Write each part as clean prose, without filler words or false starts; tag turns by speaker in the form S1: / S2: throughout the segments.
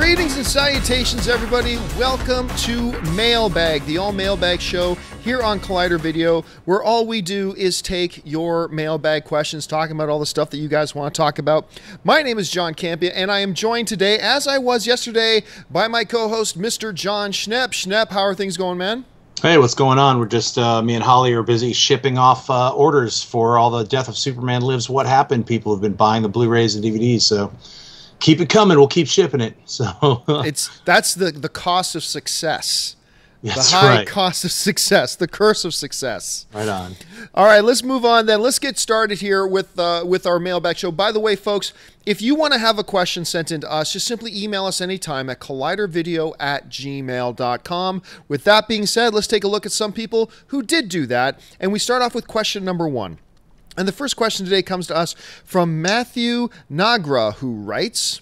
S1: Greetings and salutations, everybody. Welcome to Mailbag, the all mailbag show here on Collider Video, where all we do is take your mailbag questions, talking about all the stuff that you guys want to talk about. My name is John Campia, and I am joined today, as I was yesterday, by my co-host, Mr. John Schnepp. Schnepp, how are things going, man?
S2: Hey, what's going on? We're just, me and Holly are busy shipping off orders for all the Death of Superman Lives What Happened. People have been buying the Blu-rays and DVDs, so keep it coming. We'll keep shipping it. So
S1: that's the cost of success.
S2: That's
S1: the high
S2: right.
S1: cost of success, the curse of success.
S2: Right on.
S1: All right, let's move on then. Let's get started here with our mailbag show. By the way, folks, if you want to have a question sent in to us, just simply email us anytime at collidervideo@gmail.com. With that being said, let's take a look at some people who did do that. And we start off with question number 1. And the first question today comes to us from Matthew Nagra, who writes,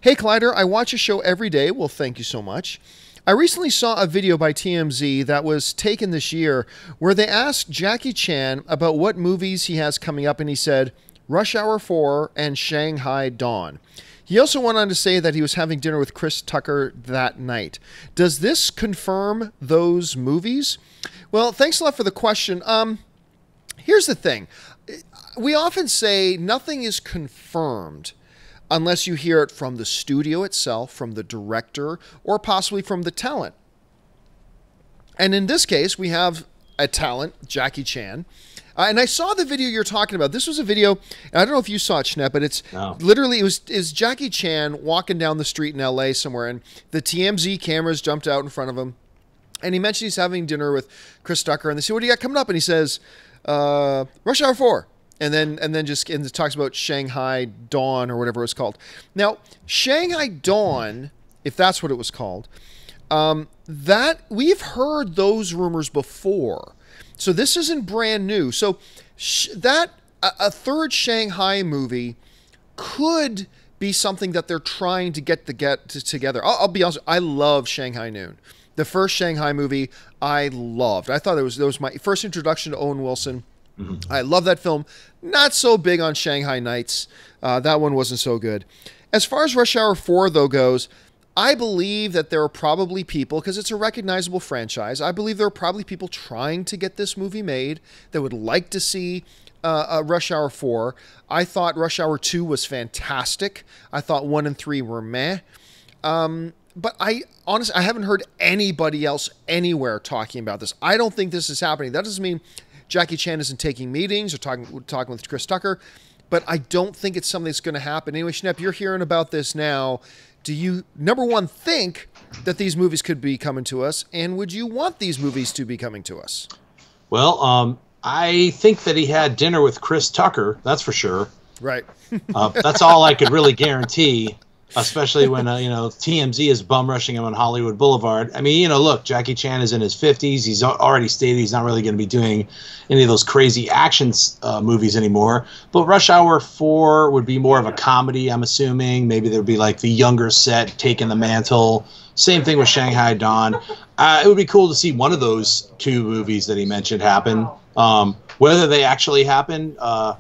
S1: "Hey, Collider, I watch your show every day." Well, thank you so much. "I recently saw a video by TMZ that was taken this year where they asked Jackie Chan about what movies he has coming up, and he said Rush Hour 4 and Shanghai Dawn. He also went on to say that he was having dinner with Chris Tucker that night. Does this confirm those movies?" Well, thanks a lot for the question. Here's the thing. We often say nothing is confirmed unless you hear it from the studio itself, from the director, or possibly from the talent. And in this case, we have a talent, Jackie Chan. And I saw the video you're talking about. This was a video, and I don't know if you saw it, Schnepp, but it's literally, is Jackie Chan walking down the street in LA somewhere, and the TMZ cameras jumped out in front of him. And he mentioned he's having dinner with Chris Tucker, and they say, "What do you got coming up?" And he says, Rush Hour 4. And then talks about Shanghai Dawn or whatever it was called. Now, Shanghai Dawn, if that's what it was called, that we've heard those rumors before. So this isn't brand new. So that a third Shanghai movie could be something that they're trying to get together. I'll be honest, I love Shanghai Noon. The first Shanghai movie I loved. I thought that was my first introduction to Owen Wilson. Mm-hmm. I love that film. Not so big on Shanghai Nights. That one wasn't so good. As far as Rush Hour 4, though, goes, I believe that there are probably people, because it's a recognizable franchise, I believe there are probably people trying to get this movie made that would like to see Rush Hour 4. I thought Rush Hour 2 was fantastic. I thought 1 and 3 were meh. But I haven't heard anybody else anywhere talking about this. I don't think this is happening. That doesn't mean Jackie Chan isn't taking meetings or talking with Chris Tucker, but I don't think it's something that's going to happen. Anyway, Schnepp, you're hearing about this now. Do you, number one, think that these movies could be coming to us, and would you want these movies to be coming to us?
S2: Well, I think that he had dinner with Chris Tucker, that's for sure.
S1: Right.
S2: That's all I could really guarantee. Especially when, TMZ is bum rushing him on Hollywood Boulevard. I mean, look, Jackie Chan is in his 50s. He's already stated he's not really going to be doing any of those crazy action movies anymore. But Rush Hour 4 would be more of a comedy, I'm assuming. Maybe there would be like the younger set taking the mantle. Same thing with Shanghai Dawn. It would be cool to see one of those two movies that he mentioned happen. Whether they actually happen,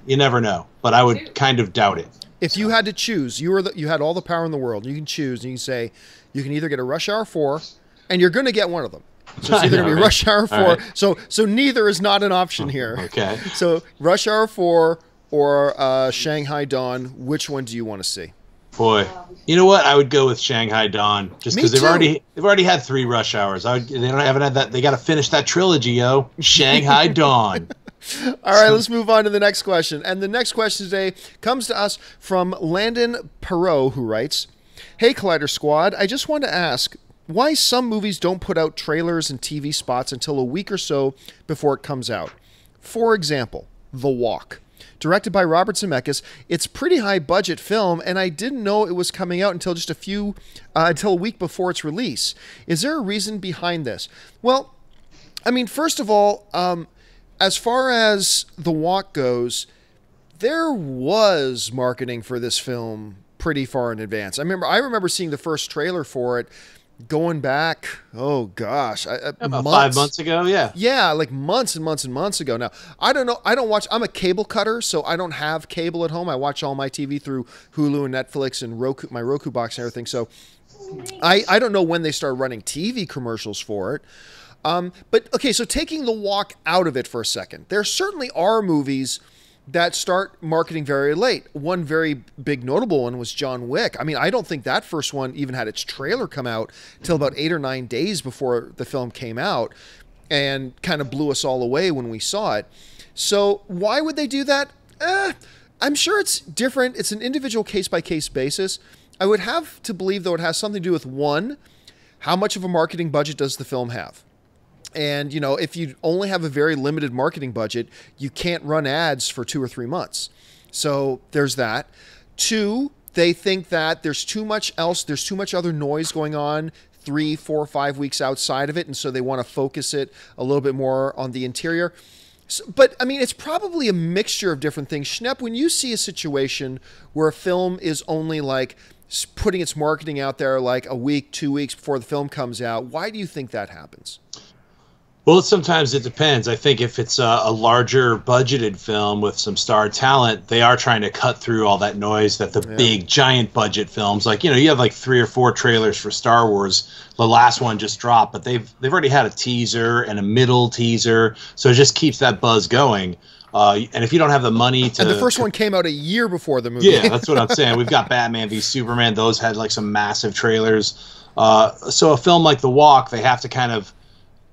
S2: you never know. But I would kind of doubt it.
S1: If you had to choose, you had all the power in the world. You can choose, and you can say you can either get a Rush Hour 4, and you're going to get one of them. So it's either going to be Rush Hour 4. Right. So neither is not an option here.
S2: Okay.
S1: So Rush Hour 4 or Shanghai Dawn. Which one do you want to see?
S2: Boy, you know what? I would go with Shanghai Dawn just because they've already had 3 Rush Hours. They haven't had that. They got to finish that trilogy, yo. Shanghai Dawn.
S1: All right, let's move on to the next question. And the next question today comes to us from Landon Perot, who writes, "Hey, Collider Squad, I just want to ask why some movies don't put out trailers and TV spots until a week or so before it comes out. For example, The Walk. Directed by Robert Zemeckis, it's a pretty high-budget film, and I didn't know it was coming out until until a week before its release. Is there a reason behind this?" Well, I mean, first of all, as far as The Walk goes, there was marketing for this film pretty far in advance. I remember seeing the first trailer for it going back, oh gosh,
S2: about 5 months ago.
S1: Yeah, like months and months and months ago. Now, I don't know. I'm a cable cutter, so I don't have cable at home. I watch all my TV through Hulu and Netflix and Roku, my Roku box and everything. So I don't know when they start running TV commercials for it. But okay, so taking The Walk out of it for a second, there certainly are movies that start marketing very late. One very big notable one was John Wick. I mean, I don't think that first one even had its trailer come out till about 8 or 9 days before the film came out, and kind of blew us all away when we saw it. So why would they do that? I'm sure it's different. It's an individual case-by-case basis. I would have to believe, though, it has something to do with, one, how much of a marketing budget does the film have? And, you know, if you only have a very limited marketing budget, you can't run ads for 2 or 3 months. So there's that. Two, they think that there's too much else, there's too much other noise going on 3, 4, 5 weeks outside of it, and so they want to focus it a little bit more on the interior. So, but, I mean, it's probably a mixture of different things. Schnepp, when you see a situation where a film is only like putting its marketing out there like a week, 2 weeks before the film comes out, why do you think that happens?
S2: Well, sometimes it depends. I think if it's a larger budgeted film with some star talent, they are trying to cut through all that noise that the big giant budget films, like, you know, you have like 3 or 4 trailers for Star Wars. The last one just dropped, but they've already had a teaser and a middle teaser, so it just keeps that buzz going. And if you don't have the money to...
S1: And the first one came out a year before the movie.
S2: Yeah, that's what I'm saying. We've got Batman v Superman. Those had like some massive trailers. So a film like The Walk, they have to kind of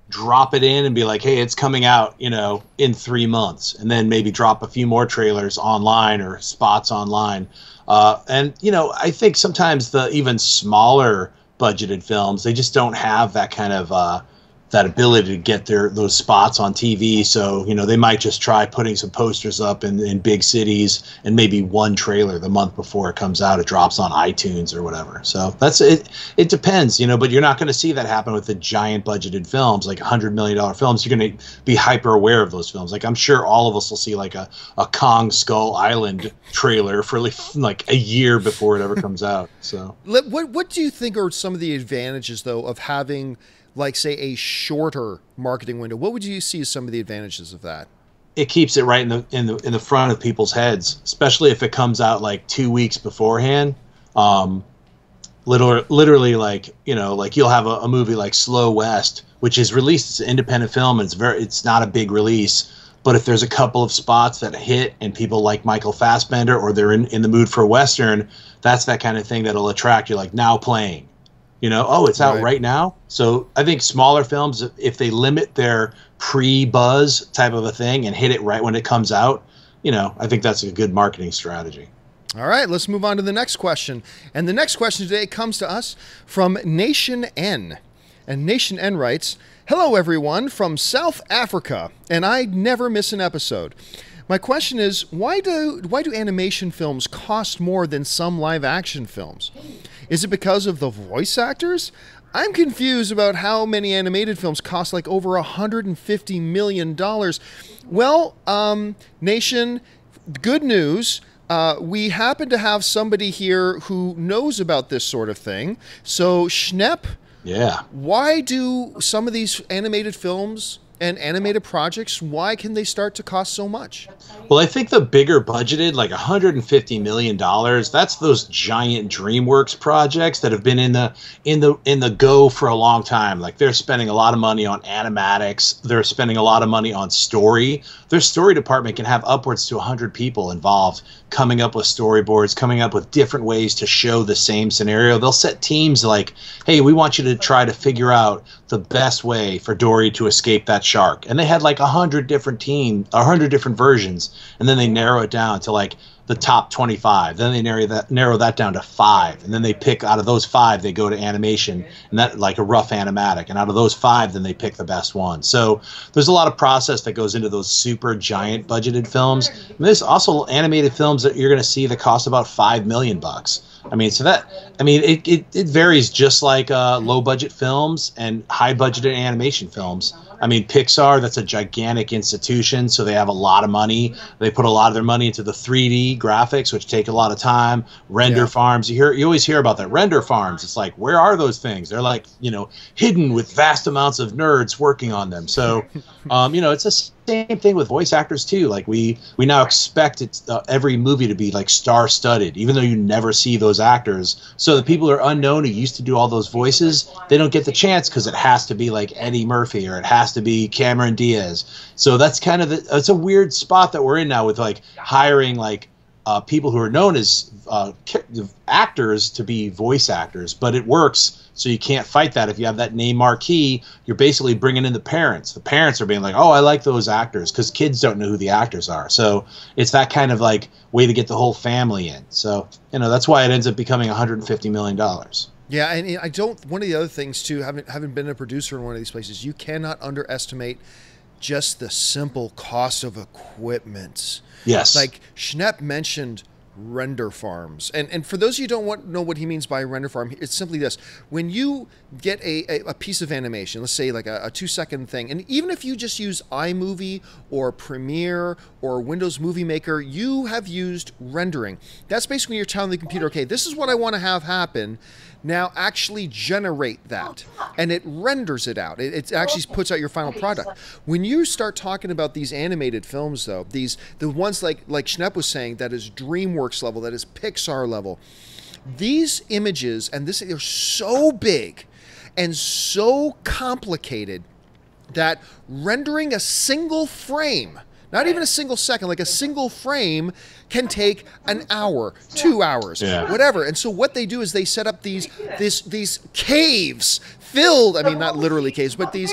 S2: drop it in and be like, hey, it's coming out, you know, in 3 months, and then maybe drop a few more trailers online or spots online. And, you know, I think sometimes the even smaller budgeted films, they just don't have that kind of that ability to get those spots on TV. So, you know, they might just try putting some posters up in big cities and maybe one trailer the month before it comes out. It drops on iTunes or whatever. So that's it. It depends, you know, but you're not going to see that happen with the giant budgeted films, like $100 million films. You're going to be hyper aware of those films. Like, I'm sure all of us will see like a Kong Skull Island trailer for like a year before it ever comes out. So
S1: what do you think are some of the advantages, though, of having, like, say, a shorter marketing window? What would you see as some of the advantages of that?
S2: It keeps it right in the front of people's heads, especially if it comes out like 2 weeks beforehand. Literally, like, you know, like you'll have a movie like Slow West, which is released as an independent film, and it's not a big release. But if there's a couple of spots that hit and people like Michael Fassbender, or they're in the mood for a Western, that's that kind of thing that'll attract you, like now playing. You know, oh, it's out right now. So I think smaller films, if they limit their pre-buzz type of a thing and hit it right when it comes out, you know, I think that's a good marketing strategy.
S1: All right, let's move on to the next question. And the next question today comes to us from Nation N. And Nation N writes, "Hello, everyone from South Africa, and I never miss an episode. My question is, why do animation films cost more than some live action films? Is it because of the voice actors? I'm confused about how many animated films cost like over $150 million. Well, Nation, good news. We happen to have somebody here who knows about this sort of thing. So, Schnepp, why do some of these animated films and animated projects, why can they start to cost so much?
S2: Well, I think the bigger budgeted, like $150 million, that's those giant DreamWorks projects that have been in the go for a long time. Like, they're spending a lot of money on animatics. They're spending a lot of money on story. Their story department can have upwards to 100 people involved, coming up with storyboards, coming up with different ways to show the same scenario. They'll set teams like, hey, we want you to try to figure out the best way for Dory to escape that shark. And they had like 100 different versions. And then they narrow it down to like the top 25. Then they narrow that down to 5. And then they pick out of those 5, they go to animation, and that like a rough animatic. And out of those 5, then they pick the best one. So there's a lot of process that goes into those super giant budgeted films. And there's also animated films that you're going to see that cost about $5 million. I mean, so that, I mean, it varies, just like low budget films and high budgeted animation films. I mean, Pixar, that's a gigantic institution, so they have a lot of money. They put a lot of their money into the 3D graphics, which take a lot of time. Render farms, you always hear about that. Render farms, it's like, where are those things? They're like, you know, hidden with vast amounts of nerds working on them. So, you know, it's same thing with voice actors too. Like we now expect every movie to be like star-studded, even though you never see those actors. So the people who are unknown who used to do all those voices, they don't get the chance because it has to be like Eddie Murphy or it has to be Cameron Diaz. So that's kind of it's a weird spot that we're in now with like hiring like people who are known as actors to be voice actors, but it works. So you can't fight that. If you have that name marquee, you're basically bringing in the parents. The parents are being like, oh, I like those actors, because kids don't know who the actors are. So it's that kind of like way to get the whole family in. So, that's why it ends up becoming $150 million.
S1: Yeah, and I don't. One of the other things too, having been a producer in one of these places, you cannot underestimate just the simple cost of equipment.
S2: Yes.
S1: Like Schnepp mentioned render farms. And for those of you who don't know what he means by render farm, it's simply this. When you get a piece of animation, let's say like a 2-second thing, and even if you just use iMovie or Premiere or Windows Movie Maker, you have used rendering. That's basically you're telling the computer, okay, this is what I want to have happen. Now actually generate that, and it renders it out. It actually puts out your final product. When you start talking about these animated films, though, the ones like Schnepp was saying, that is DreamWorks level, that is Pixar level, these images and this are so big and so complicated that rendering a single frame, not even a single second, like a single frame, can take an hour, 2 hours, whatever. And so what they do is they set up these caves filled, I mean, not literally caves, but these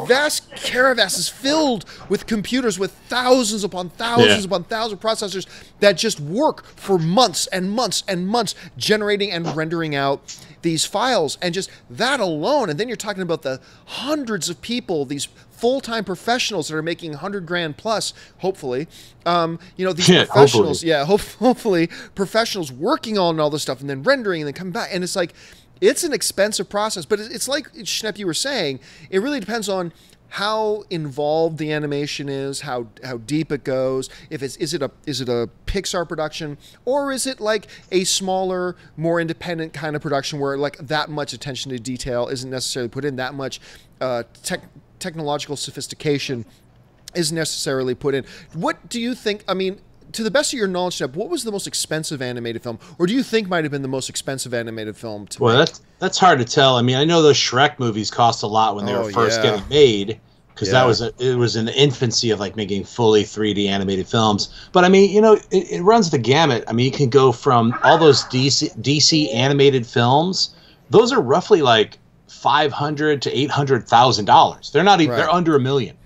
S1: vast caravasses filled with computers with thousands upon thousands upon thousands of processors that just work for months and months and months, generating and rendering out these files. And just that alone, and then you're talking about the hundreds of people, these full-time professionals that are making $100,000 plus, hopefully, these professionals, hopefully professionals working on all this stuff and then rendering and then coming back. And it's like, it's an expensive process, but it's like Schnepp, you were saying, it really depends on how involved the animation is, how deep it goes. If is it a Pixar production, or is it like a smaller, more independent kind of production where like that much attention to detail isn't necessarily put in, that much technological sophistication isn't necessarily put in. What do you think? I mean, to the best of your knowledge, Schnepp, what was the most expensive animated film, or do you think might have been the most expensive animated film to make?
S2: That's hard to tell. I mean, I know those Shrek movies cost a lot when they were first getting made, because it was in the infancy of like making fully 3D animated films. But I mean, it runs the gamut. I mean, you can go from all those DC animated films; those are roughly like $500,000 to $800,000. They're not even they're under $1 million.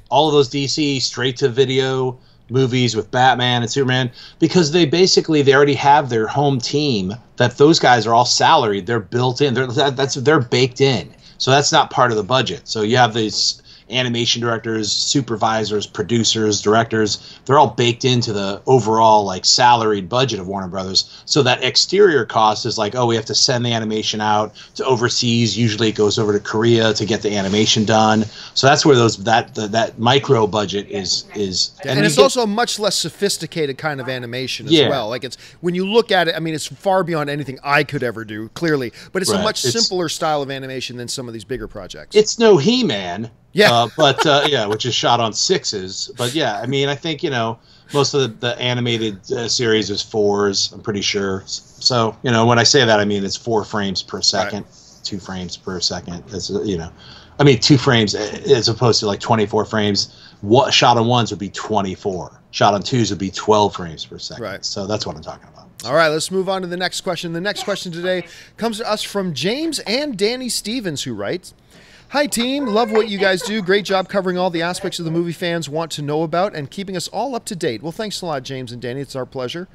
S2: All of those DC straight to video movies with Batman and Superman, because they already have their home team, that those guys are all salaried. They're built in. They're baked in. So that's not part of the budget. So you have these animation directors, supervisors, producers, directors. They're all baked into the overall like salaried budget of Warner Brothers. So that exterior cost is like, oh, we have to send the animation out to overseas. Usually it goes over to Korea to get the animation done. So that's where that micro budget is.
S1: And it's also a much less sophisticated kind of animation as well. Like it's, when you look at it, I mean, it's far beyond anything I could ever do, clearly, but it's a much simpler style of animation than some of these bigger projects.
S2: It's no He-Man. Which is shot on 6s. But yeah, I mean, I think, most of the animated series is 4s, I'm pretty sure. So, when I say that, I mean, it's 4 frames per second, 2 frames per second. That's, I mean, 2 frames as opposed to like 24 frames. What shot on 1s would be 24. Shot on 2s would be 12 frames per second. Right. So that's what I'm talking about.
S1: All right, let's move on to the next question. The next question today comes to us from James and Danny Stevens, who writes, "Hi, team. Love what you guys do. Great job covering all the aspects of the movie fans want to know about and keeping us all up to date." Well, thanks a lot, James and Danny. It's our pleasure.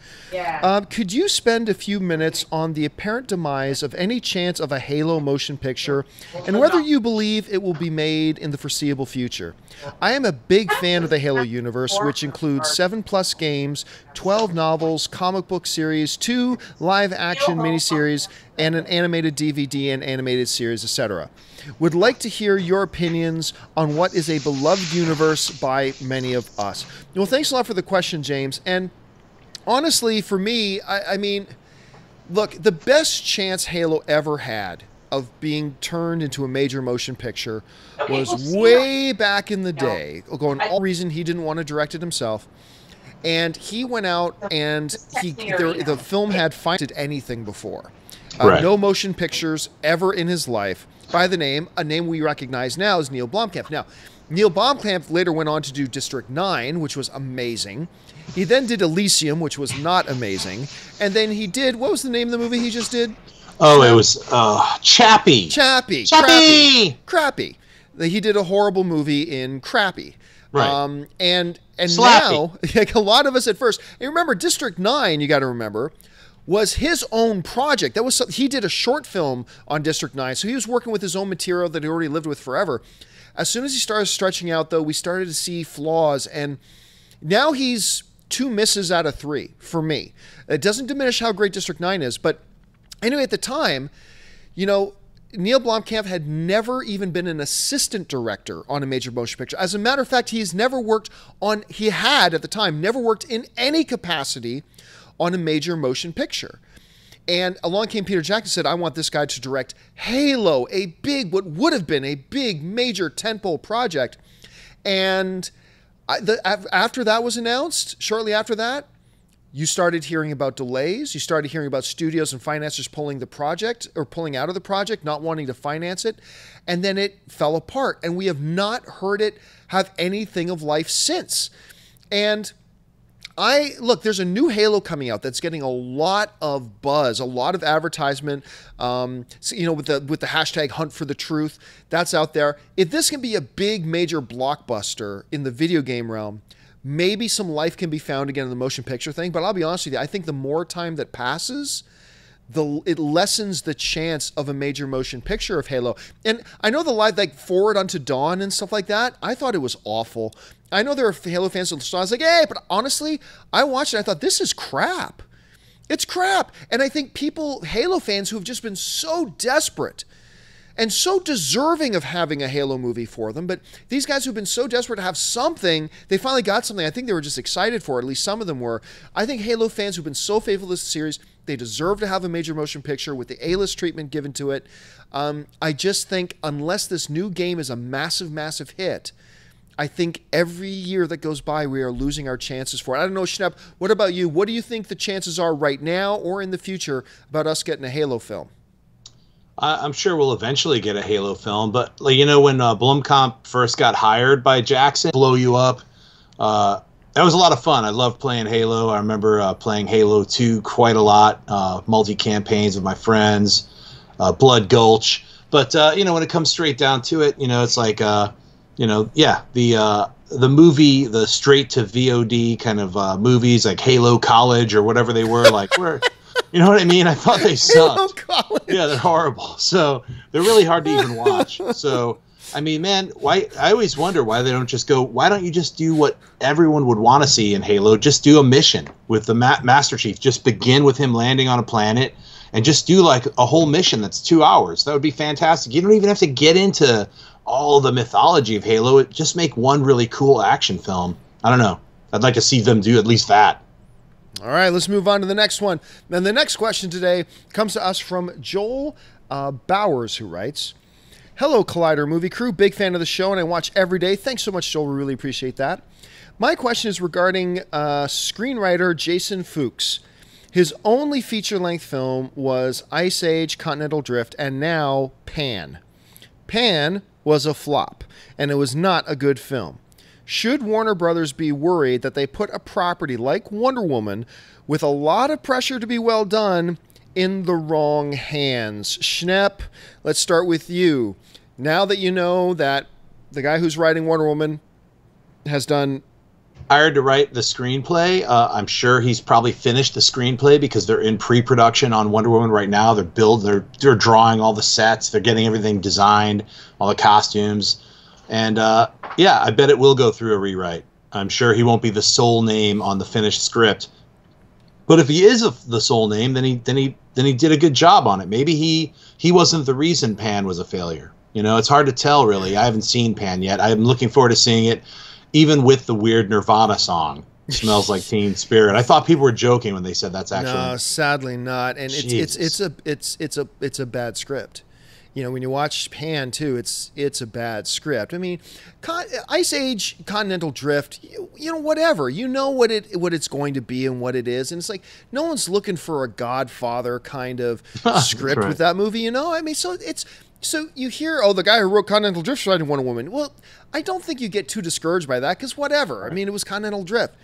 S1: Could you spend a few minutes on the apparent demise of any chance of a Halo motion picture and whether you believe it will be made in the foreseeable future? I am a big fan of the Halo universe, which includes 7+ games, 12 novels, comic book series, 2 live-action miniseries, and an animated DVD and animated series, etc. Would like to hear your opinions on what is a beloved universe by many of us. Well, thanks a lot for the question, James. And honestly, for me, I mean, look, the best chance Halo ever had of being turned into a major motion picture was way back in the day. Going all reason he didn't want to direct it himself. And he went out and the film had financed anything before.
S2: Right.
S1: No motion pictures ever in his life by the name, a name we recognize now is Neil Blomkamp. Now, Neil Blomkamp later went on to do District 9, which was amazing. He then did Elysium, which was not amazing. And then he did, what was the name of the movie he just did?
S2: Oh, it was Chappie.
S1: Chappie. Crappy. He did a horrible movie in Crappy.
S2: Right.
S1: And
S2: Slappy.
S1: now, like a lot of us at first, and remember, District 9, you got to remember, was his own project. That was he did a short film on District 9, so he was working with his own material that he already lived with forever. As soon as he started stretching out, though, we started to see flaws, and now he's 2 misses out of 3 for me. It doesn't diminish how great District 9 is, but anyway, at the time, you know, Neil Blomkamp had never even been an assistant director on a major motion picture. As a matter of fact, he had at the time never worked in any capacity on a major motion picture. And along came Peter Jackson and said, I want this guy to direct Halo, what would have been a big major tentpole project. And after that was announced, shortly after that, you started hearing about delays. You started hearing about studios and financiers pulling the project or pulling out of the project, not wanting to finance it. And then it fell apart. And we have not heard it have anything of life since. And look, there's a new Halo coming out that's getting a lot of buzz, a lot of advertisement, so, you know, with the hashtag Hunt for the Truth. That's out there. If this can be a big major blockbuster in the video game realm, maybe some life can be found again in the motion picture thing. But I'll be honest with you, I think the more time that passes, it lessens the chance of a major motion picture of Halo. And I know the live, like Forward Unto Dawn and stuff like that, I thought it was awful. I know there are Halo fans who saw, I was like, hey, but honestly, I watched it, I thought, this is crap. It's crap. And I think Halo fans who have just been so desperate and so deserving of having a Halo movie for them, but these guys who've been so desperate to have something, they finally got something. I think they were just excited for it, at least some of them were. I think Halo fans who've been so faithful to this series, they deserve to have a major motion picture with the A-list treatment given to it. I just think unless this new game is a massive, massive hit, I think every year that goes by, we are losing our chances for it. I don't know, Schnepp, what about you? What do you think the chances are right now or in the future about us getting a Halo film?
S2: I'm sure we'll eventually get a Halo film, but like, you know, when Blomkamp first got hired by Jackson, blow you up, that was a lot of fun. I loved playing Halo. I remember playing Halo 2 quite a lot, multi-campaigns with my friends, Blood Gulch. But, you know, when it comes straight down to it, you know, it's like, you know, yeah, the movie, the straight to VOD kind of movies like Halo College or whatever they were, like, you know what I mean? I thought they sucked. Yeah, they're horrible. So they're really hard to even watch. So, I mean, man, I always wonder why they don't just go, why don't you just do what everyone would want to see in Halo? Just do a mission with the Master Chief. Just begin with him landing on a planet and just do like a whole mission that's 2 hours. That would be fantastic. You don't even have to get into all the mythology of Halo. Just make one really cool action film. I don't know. I'd like to see them do at least that.
S1: All right, let's move on to the next one. And the next question today comes to us from Joel Bowers, who writes, hello, Collider Movie Crew. Big fan of the show, and I watch every day. Thanks so much, Joel. We really appreciate that. My question is regarding screenwriter Jason Fuchs. His only feature-length film was Ice Age, Continental Drift, and now Pan. Pan was a flop, and it was not a good film. Should Warner Brothers be worried that they put a property like Wonder Woman with a lot of pressure to be well done in the wrong hands? Schnepp, let's start with you. Now that you know that the guy who's writing Wonder Woman has done...
S2: hired to write the screenplay. I'm sure he's probably finished the screenplay because they're in pre-production on Wonder Woman right now. They're drawing all the sets. They're getting everything designed, all the costumes. And yeah, I bet it will go through a rewrite. I'm sure he won't be the sole name on the finished script. But if he is the sole name, then he did a good job on it. Maybe he wasn't the reason Pan was a failure. You know, it's hard to tell really. I haven't seen Pan yet. I'm looking forward to seeing it, even with the weird Nirvana song. Smells Like Teen Spirit. I thought people were joking when they said that's actually.
S1: No, sadly not. And it's a bad script. you know, when you watch Pan too, it's a bad script. I mean, Ice Age, Continental Drift, you know, whatever. You know what it's going to be and what it is, and it's like no one's looking for a Godfather kind of script
S2: right.
S1: with that movie. You know, I mean, so you hear, oh, the guy who wrote Continental Drift writing Wonder Woman. Well, I don't think you get too discouraged by that because whatever. I mean, it was Continental Drift.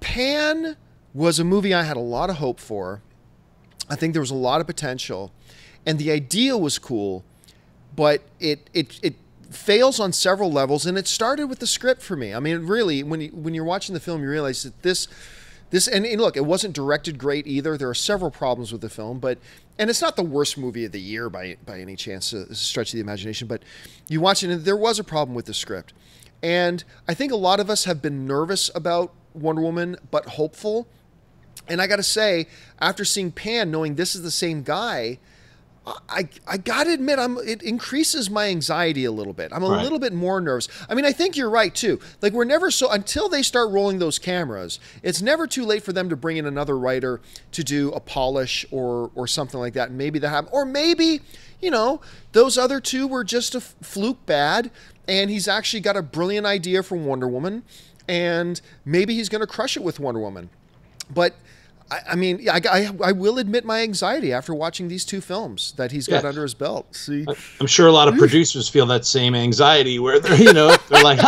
S1: Pan was a movie I had a lot of hope for. I think there was a lot of potential, and the idea was cool, but it fails on several levels, and it started with the script for me. I mean, really, when you're watching the film, you realize that this and look, it wasn't directed great either. There are several problems with the film, and it's not the worst movie of the year by any chance, a stretch of the imagination, but you watch it, and there was a problem with the script. And I think a lot of us have been nervous about Wonder Woman, but hopeful. And I got to say, after seeing Pan, knowing this is the same guy, I got to admit, it increases my anxiety a little bit. I'm a little bit more nervous. I mean, I think you're right, too. Like, we're never until they start rolling those cameras, it's never too late for them to bring in another writer to do a polish or something like that. And maybe that happen. Or maybe, you know, those other two were just a fluke bad, and he's actually got a brilliant idea for Wonder Woman, and maybe he's going to crush it with Wonder Woman. But I mean, I will admit my anxiety after watching these two films that he's got under his belt. See,
S2: I'm sure a lot of producers feel that same anxiety where they're, they're like,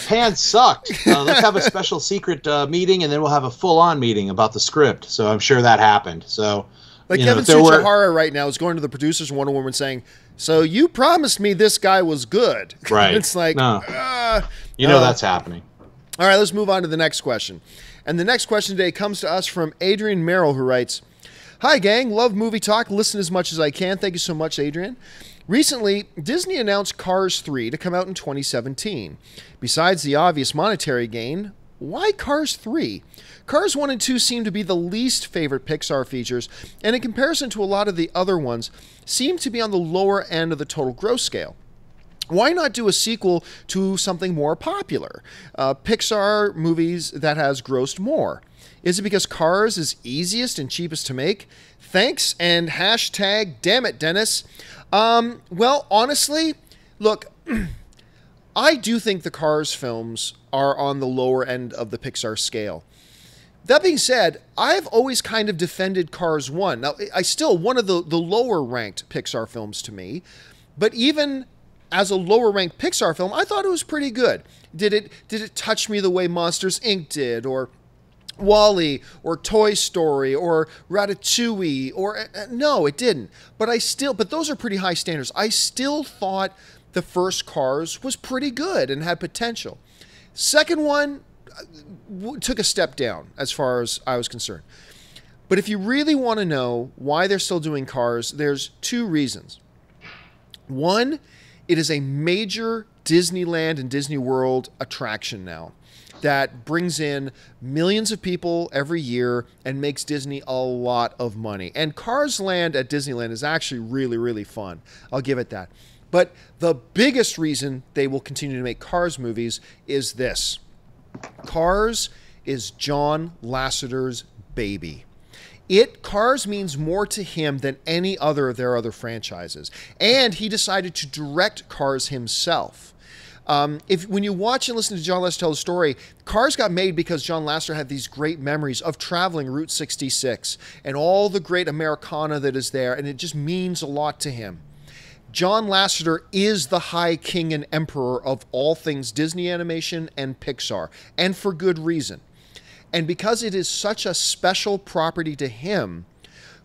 S2: Pan sucked. Let's have a special secret meeting, and then we'll have a full-on meeting about the script. So I'm sure that happened. So,
S1: like Kevin Tsuchihara right now is going to the producers of Wonder Woman saying, "So you promised me this guy was good."
S2: Right.
S1: It's like,
S2: no. That's happening.
S1: All right, let's move on to the next question. And the next question today comes to us from Adrian Merrill, who writes, "Hi, gang. Love movie talk. Listen as much as I can." Thank you so much, Adrian. Recently, Disney announced Cars 3 to come out in 2017. Besides the obvious monetary gain, why Cars 3? Cars 1 and 2 seem to be the least favorite Pixar features, and in comparison to a lot of the other ones, seem to be on the lower end of the total gross scale. Why not do a sequel to something more popular? Pixar movies that has grossed more. Is it because Cars is easiest and cheapest to make? Thanks, and hashtag damn it, Dennis. Well, honestly, look, I do think the Cars films are on the lower end of the Pixar scale. That being said, I've always kind of defended Cars 1. Now, I still one of the lower ranked Pixar films to me, but even as a lower ranked Pixar film, I thought it was pretty good. Did it touch me the way Monsters, Inc. did, or WALL-E, or Toy Story, or Ratatouille, or no, it didn't. But those are pretty high standards. I still thought the first Cars was pretty good and had potential. Second one took a step down as far as I was concerned. But if you really want to know why they're still doing Cars, there's two reasons. One, it is a major Disneyland and Disney World attraction now that brings in millions of people every year and makes Disney a lot of money. And Cars Land at Disneyland is actually really, really fun. I'll give it that. But the biggest reason they will continue to make Cars movies is this. Cars is John Lasseter's baby. Cars means more to him than any other of their other franchises. And he decided to direct Cars himself. When you watch and listen to John Lasseter tell the story, Cars got made because John Lasseter had these great memories of traveling Route 66 and all the great Americana that is there, and it just means a lot to him. John Lasseter is the high king and emperor of all things Disney animation and Pixar, and for good reason. And because it is such a special property to him,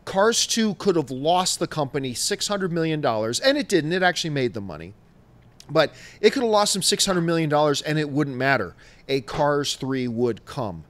S1: Cars 2 could have lost the company $600 million, and it didn't. It actually made the money. But it could have lost them $600 million, and it wouldn't matter. A Cars 3 would come.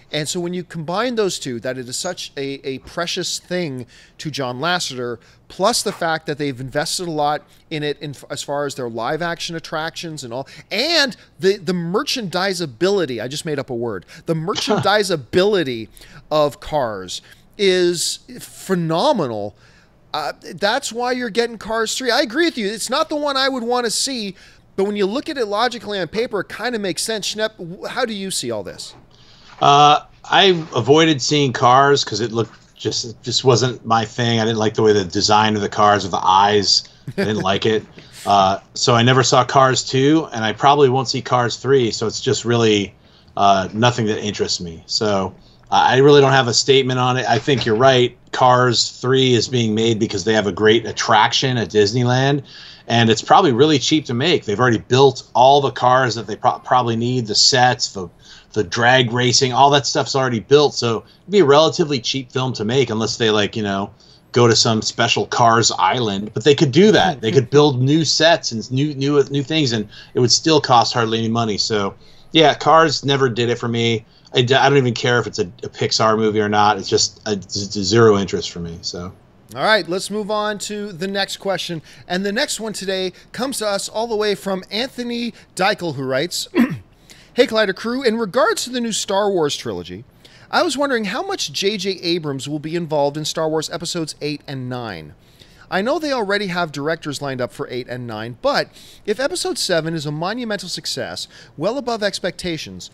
S1: And so when you combine those two, that it is such a precious thing to John Lasseter, plus the fact that they've invested a lot in it as far as their live action attractions and all, and the merchandisability, I just made up a word, the merchandisability of Cars is phenomenal. That's why you're getting Cars 3. I agree with you. It's not the one I would want to see, but when you look at it logically on paper, it kind of makes sense. Schnepp, how do you see all this?
S2: I avoided seeing Cars because it looked just wasn't my thing. I didn't like the way the design of the cars with the eyes I didn't like it. So I never saw Cars 2, and I probably won't see Cars 3. So it's just really nothing that interests me. So I really don't have a statement on it. I think you're right. Cars 3 is being made because they have a great attraction at Disneyland, and it's probably really cheap to make. They've already built all the cars that they probably need, the sets, the drag racing, all that stuff's already built. So it'd be a relatively cheap film to make unless they go to some special Cars island. But they could do that. They could build new sets and new things, and it would still cost hardly any money. So yeah, Cars never did it for me. I don't even care if it's a Pixar movie or not. It's just it's zero interest for me. So.
S1: All right, let's move on to the next question. And the next one today comes to us all the way from Anthony Deichel, who writes, Hey, Collider crew, in regards to the new Star Wars trilogy, I was wondering how much J.J. Abrams will be involved in Star Wars Episodes 8 and 9. I know they already have directors lined up for 8 and 9, but if Episode 7 is a monumental success, well above expectations,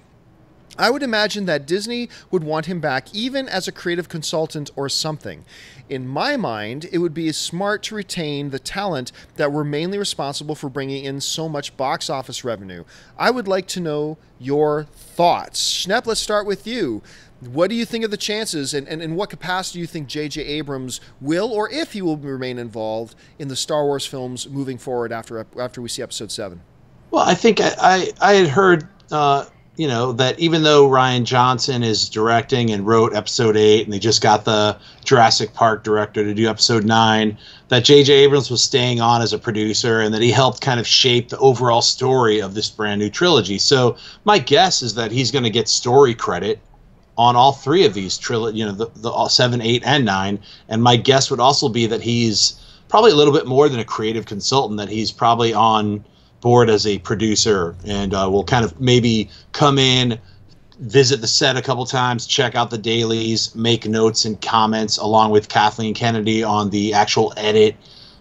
S1: I would imagine that Disney would want him back even as a creative consultant or something. In my mind, it would be smart to retain the talent that were mainly responsible for bringing in so much box office revenue. I would like to know your thoughts. Schnepp, let's start with you. What do you think of the chances, and in what capacity do you think J.J. Abrams will, or if he will remain involved in the Star Wars films moving forward after we see Episode 7?
S2: Well, I think I had heard... that even though Rian Johnson is directing and wrote Episode 8, and they just got the Jurassic Park director to do Episode 9, that J.J. Abrams was staying on as a producer, and that he helped kind of shape the overall story of this brand new trilogy. So my guess is that he's going to get story credit on all three of these the 7, 8, and 9. And my guess would also be that he's probably a little bit more than a creative consultant, that he's probably on board as a producer, and will kind of maybe come in, visit the set a couple times, check out the dailies, make notes and comments along with Kathleen Kennedy on the actual edit.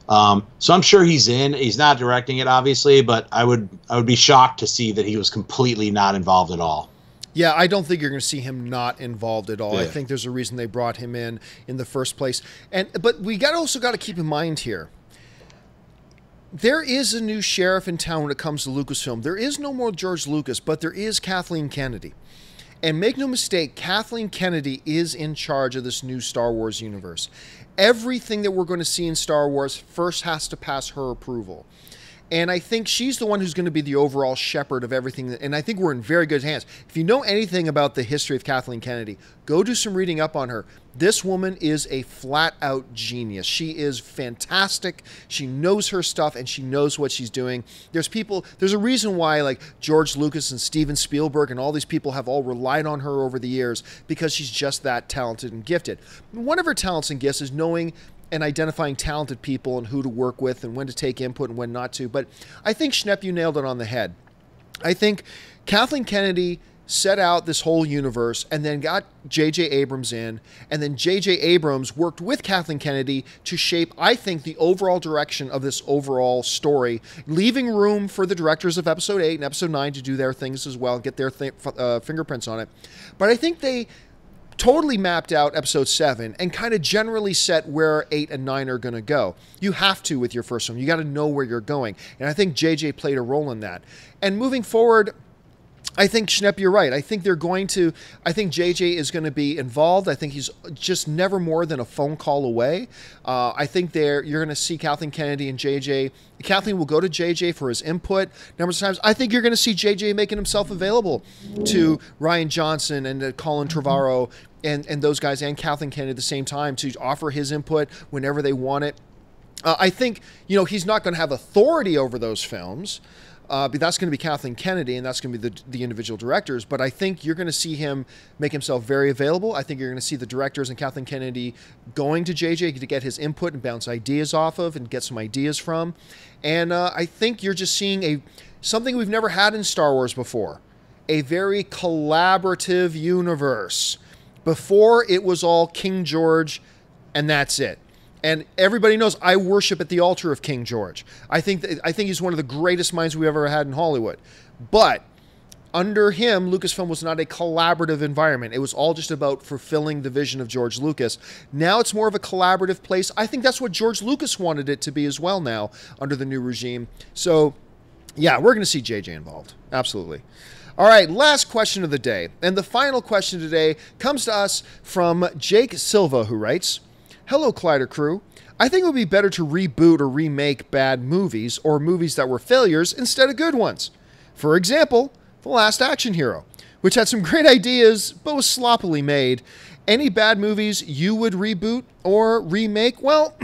S2: So I'm sure he's in. He's not directing it, obviously, but I would be shocked to see that he was completely not involved at all.
S1: Yeah, I don't think you're going to see him not involved at all.
S2: Yeah.
S1: I think there's a reason they brought him in the first place. But we also got to keep in mind here, there is a new sheriff in town when it comes to Lucasfilm. There is no more George Lucas, but there is Kathleen Kennedy. And make no mistake, Kathleen Kennedy is in charge of this new Star Wars universe. Everything that we're going to see in Star Wars first has to pass her approval. And I think she's the one who's going to be the overall shepherd of everything. And I think we're in very good hands. If you know anything about the history of Kathleen Kennedy, go do some reading up on her. This woman is a flat-out genius. She is fantastic. She knows her stuff, and she knows what she's doing. There's a reason why, like, George Lucas and Steven Spielberg and all these people have all relied on her over the years, because she's just that talented and gifted. One of her talents and gifts is knowing and identifying talented people and who to work with and when to take input and when not to. But I think, Schnepp, you nailed it on the head. I think Kathleen Kennedy set out this whole universe and then got J.J. Abrams in, and then J.J. Abrams worked with Kathleen Kennedy to shape, I think, the overall direction of this overall story, leaving room for the directors of Episode 8 and Episode 9 to do their things as well, get their fingerprints on it. But I think they totally mapped out Episode 7 and kind of generally set where 8 and 9 are going to go. You have to with your first one. You got to know where you're going. And I think JJ played a role in that. And moving forward, I think, Schnepp, you're right. I think JJ is going to be involved. I think he's just never more than a phone call away. I think you're going to see Kathleen Kennedy and JJ. Kathleen will go to JJ for his input numbers of times. I think you're going to see JJ making himself available to Rian Johnson and Colin Trevorrow and those guys, and Kathleen Kennedy at the same time, to offer his input whenever they want it. I think, he's not going to have authority over those films. But that's going to be Kathleen Kennedy, and that's going to be the individual directors. But I think you're going to see him make himself very available. I think you're going to see the directors and Kathleen Kennedy going to JJ to get his input and bounce ideas off of and get some ideas from. And I think you're just seeing something we've never had in Star Wars before, a very collaborative universe. Before, it was all King George, and that's it. And everybody knows I worship at the altar of King George. I think he's one of the greatest minds we've ever had in Hollywood. But under him, Lucasfilm was not a collaborative environment. It was all just about fulfilling the vision of George Lucas. Now it's more of a collaborative place. I think that's what George Lucas wanted it to be as well now under the new regime. So, yeah, we're going to see JJ involved. Absolutely. All right, last question of the day. And the final question today comes to us from Jake Silva, who writes, "Hello, Collider crew. I think it would be better to reboot or remake bad movies or movies that were failures instead of good ones. For example, The Last Action Hero, which had some great ideas but was sloppily made. Any bad movies you would reboot or remake?" Well,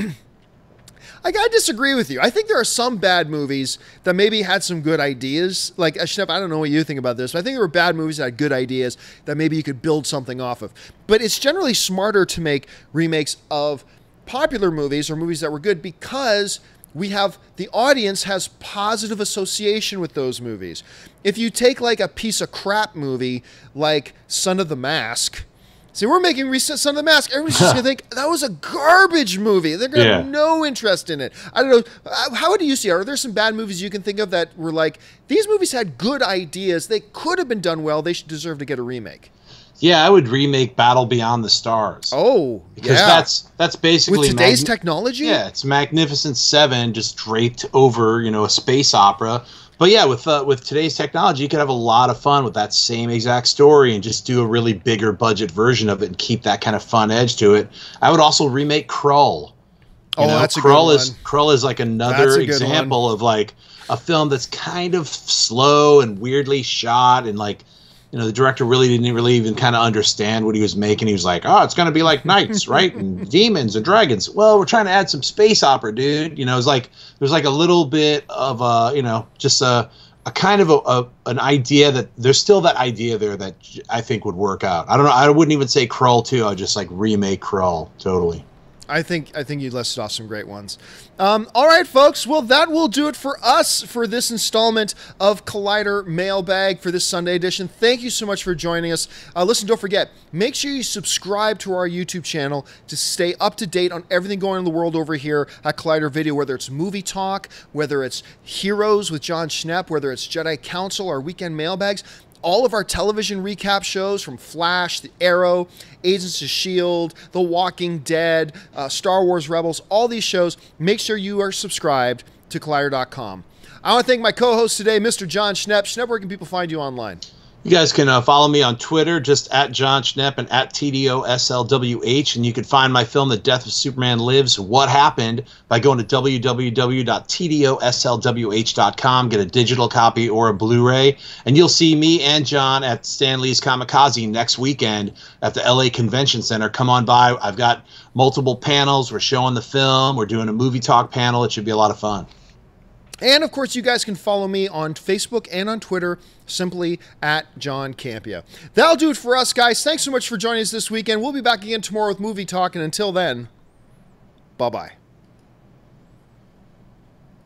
S1: I gotta disagree with you. I think there are some bad movies that maybe had some good ideas. Like, Shep, I don't know what you think about this, but I think there were bad movies that had good ideas that maybe you could build something off of. But it's generally smarter to make remakes of popular movies or movies that were good because the audience has positive association with those movies. If you take like a piece of crap movie like Son of the Mask, see, we're making Son of the Mask. Everybody's just going to think that was a garbage movie. They're going to have no interest in it. I don't know. How do you see it? Are there some bad movies you can think of that were like, these movies had good ideas. They could have been done well. They should deserve to get a remake.
S2: Yeah, I would remake Battle Beyond the Stars.
S1: Oh,
S2: because that's basically
S1: with today's technology.
S2: Yeah, it's Magnificent Seven just draped over, a space opera. But yeah, with today's technology, you could have a lot of fun with that same exact story and just do a really bigger budget version of it and keep that kind of fun edge to it. I would also remake Krull.
S1: That's a good one.
S2: Krull is like another example of like a film that's kind of slow and weirdly shot, and like, the director didn't even kind of understand what he was making. He was like, "Oh, it's going to be like knights, right? And demons and dragons." Well, we're trying to add some space opera, dude. It's like there's like a little bit of just a kind of an idea that there's still that idea there that I think would work out. I don't know. I wouldn't even say Krull 2. I'd just like remake Krull totally.
S1: I think you listed off some great ones. All right, folks. Well, that will do it for us for this installment of Collider Mailbag for this Sunday edition. Thank you so much for joining us. Listen, don't forget, make sure you subscribe to our YouTube channel to stay up to date on everything going on in the world over here at Collider Video, whether it's movie talk, whether it's Heroes with John Schnepp, whether it's Jedi Council, our weekend mailbags. All of our television recap shows from Flash, The Arrow, Agents of S.H.I.E.L.D., The Walking Dead, Star Wars Rebels, all these shows, make sure you are subscribed to Collider.com. I want to thank my co-host today, Mr. John Schnepp. Schnepp, where can people find you online?
S2: You guys can follow me on Twitter, just at John Schnepp and at TDOSLWH, and you can find my film, The Death of Superman Lives, What Happened, by going to www.TDOSLWH.com, get a digital copy or a Blu-ray, and you'll see me and John at Stan Lee's Kamikaze next weekend at the LA Convention Center. Come on by. I've got multiple panels. We're showing the film. We're doing a movie talk panel. It should be a lot of fun.
S1: And, of course, you guys can follow me on Facebook and on Twitter, simply at John Campea. That'll do it for us, guys. Thanks so much for joining us this weekend. We'll be back again tomorrow with Movie Talk, and until then, bye-bye.